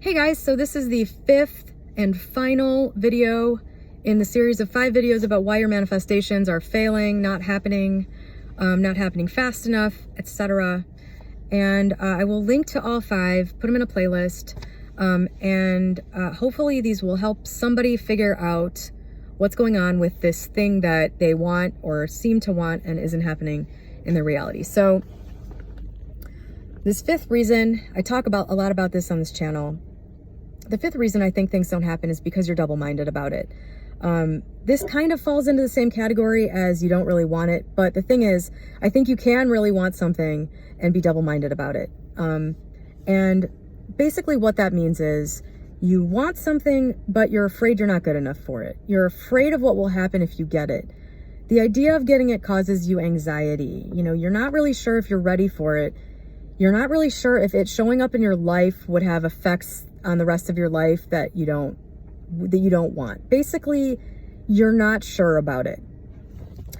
Hey guys, so this is the 5th and final video in the series of 5 videos about why your manifestations are failing, not happening fast enough, etc. And I will link to all 5, put them in a playlist, and hopefully these will help somebody figure out what's going on with this thing that they want or seem to want and isn't happening in their reality. So this 5th reason, I talk a lot about this on this channel. The 5th reason I think things don't happen is because you're double-minded about it. This kind of falls into the same category as you don't really want it, but the thing is, I think you can really want something and be double-minded about it. And basically what that means is you want something, but you're afraid you're not good enough for it. You're afraid of what will happen if you get it. The idea of getting it causes you anxiety. You know, you're not really sure if you're ready for it. You're not really sure if it showing up in your life would have effects on the rest of your life that you don't want. Basically, you're not sure about it.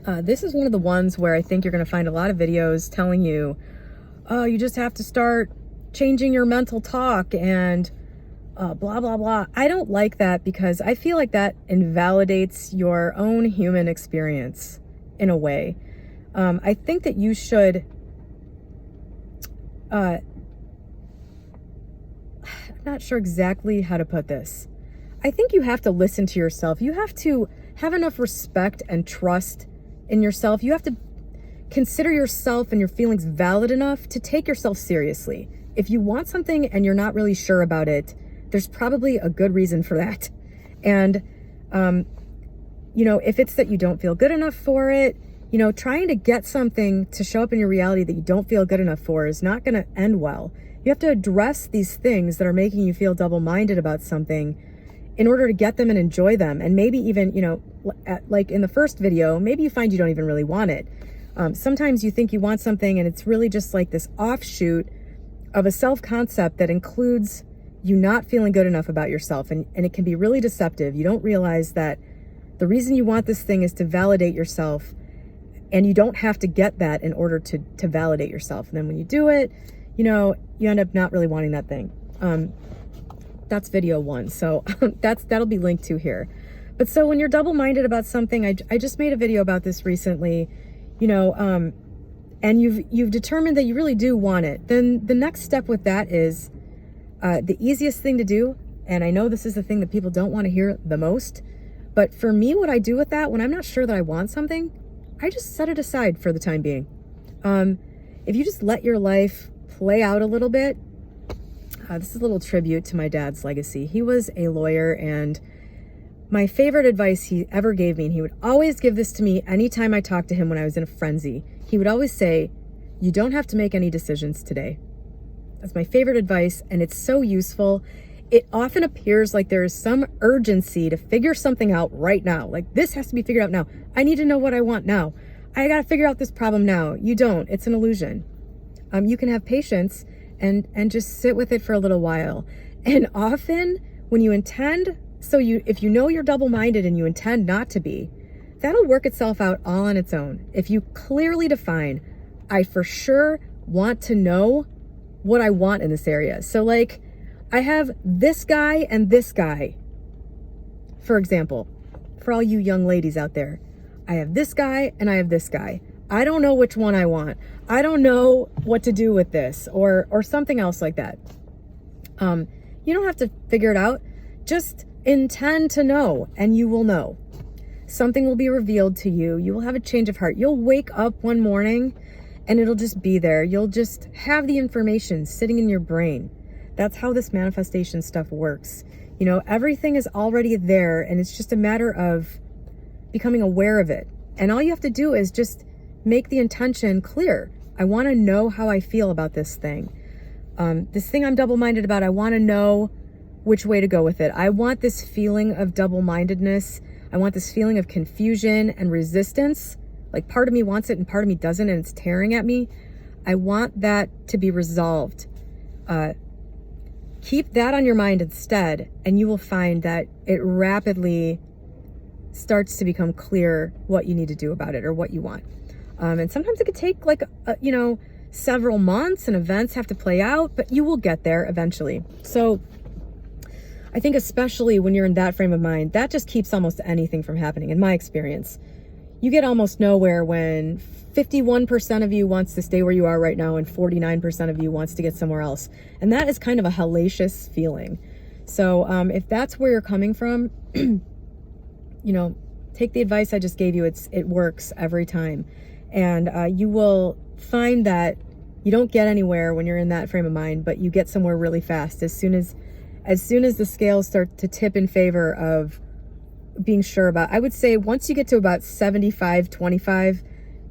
This is one of the ones where I think you're going to find a lot of videos telling you, oh, you just have to start changing your mental talk and blah, blah, blah. I don't like that because I feel like that invalidates your own human experience in a way. I think that you should I'm not sure exactly how to put this. I think you have to listen to yourself. You have to have enough respect and trust in yourself. You have to consider yourself and your feelings valid enough to take yourself seriously. If you want something and you're not really sure about it, there's probably a good reason for that. And, you know, if it's that you don't feel good enough for it, you know, trying to get something to show up in your reality that you don't feel good enough for is not going to end well. You have to address these things that are making you feel double-minded about something in order to get them and enjoy them. And maybe even, you know, like in the first video, maybe you find you don't even really want it. Sometimes you think you want something and it's really just like this offshoot of a self-concept that includes you not feeling good enough about yourself. And it can be really deceptive. You don't realize that the reason you want this thing is to validate yourself, and you don't have to get that in order to validate yourself. And then when you do it, you know, you end up not really wanting that thing. That's video 1. So that'll be linked to here. But so when you're double-minded about something, I just made a video about this recently, you know, and you've determined that you really do want it. Then the next step with that is the easiest thing to do. And I know this is the thing that people don't want to hear the most, but for me, what I do with that, when I'm not sure that I want something, I just set it aside for the time being. If you just let your life play out a little bit, this is a little tribute to my dad's legacy. He was a lawyer, and my favorite advice he ever gave me, and he would always give this to me anytime I talked to him when I was in a frenzy. He would always say, you don't have to make any decisions today. That's my favorite advice, and it's so useful. It often appears like there is some urgency to figure something out right now. Like, this has to be figured out now. I need to know what I want now. I got to figure out this problem now. You don't. It's an illusion. You can have patience and just sit with it for a little while. And often when you intend, if you know you're double-minded and you intend not to be, that'll work itself out all on its own. If you clearly define, I for sure want to know what I want in this area. So like, I have this guy and this guy. For example, for all you young ladies out there, I have this guy and I have this guy. I don't know which one I want. I don't know what to do with this or something else like that. You don't have to figure it out. Just intend to know and you will know. Something will be revealed to you. You will have a change of heart. You'll wake up one morning and it'll just be there. You'll just have the information sitting in your brain. That's how this manifestation stuff works. You know, everything is already there and it's just a matter of becoming aware of it. And all you have to do is just make the intention clear. I want to know how I feel about this thing. This thing I'm double-minded about, I want to know which way to go with it. I want this feeling of double-mindedness. I want this feeling of confusion and resistance. Like, part of me wants it and part of me doesn't, and it's tearing at me. I want that to be resolved. Keep that on your mind instead, and you will find that it rapidly starts to become clear what you need to do about it or what you want. And sometimes it could take like, you know, several months and events have to play out, but you will get there eventually. So I think especially when you're in that frame of mind, that just keeps almost anything from happening, in my experience. You get almost nowhere when 51% of you wants to stay where you are right now and 49% of you wants to get somewhere else. And that is kind of a hellacious feeling. So if that's where you're coming from, take the advice I just gave you. It works every time. And you will find that you don't get anywhere when you're in that frame of mind, but you get somewhere really fast as soon as the scales start to tip in favor of being sure about. I would say once you get to about 75-25,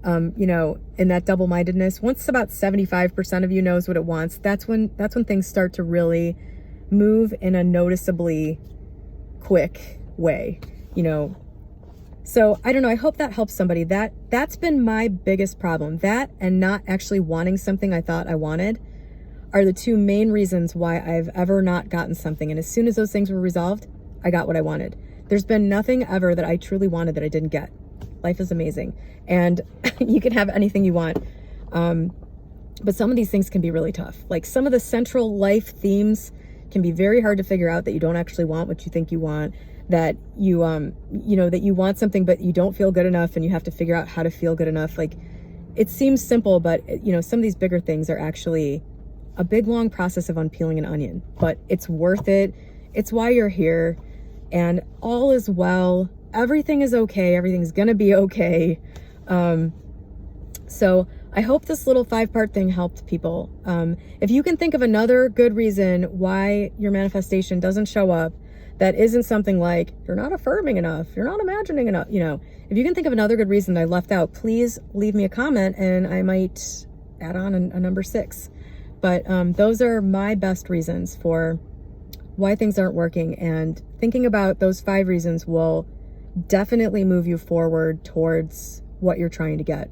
in that double-mindedness, once about 75% of you knows what it wants, that's when things start to really move in a noticeably quick way, So I don't know. I hope that helps somebody. That's been my biggest problem. That and not actually wanting something I thought I wanted are the two main reasons why I've ever not gotten something. And as soon as those things were resolved, I got what I wanted. There's been nothing ever that I truly wanted that I didn't get. Life is amazing. And you can have anything you want. But some of these things can be really tough. Like some of the central life themes can be very hard to figure out, that you don't actually want what you think you want, that you, that you want something, but you don't feel good enough and you have to figure out how to feel good enough. Like it seems simple, but some of these bigger things are actually a big, long process of unpeeling an onion, but it's worth it. It's why you're here, and all is well. Everything is okay. Everything's gonna be okay. So I hope this little 5-part thing helped people. If you can think of another good reason why your manifestation doesn't show up, that isn't something like you're not affirming enough, you're not imagining enough, if you can think of another good reason that I left out, please leave me a comment and I might add on a number 6. But those are my best reasons for why things aren't working, and thinking about those 5 reasons will definitely move you forward towards what you're trying to get.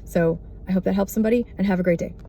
So I hope that helps somebody, and have a great day.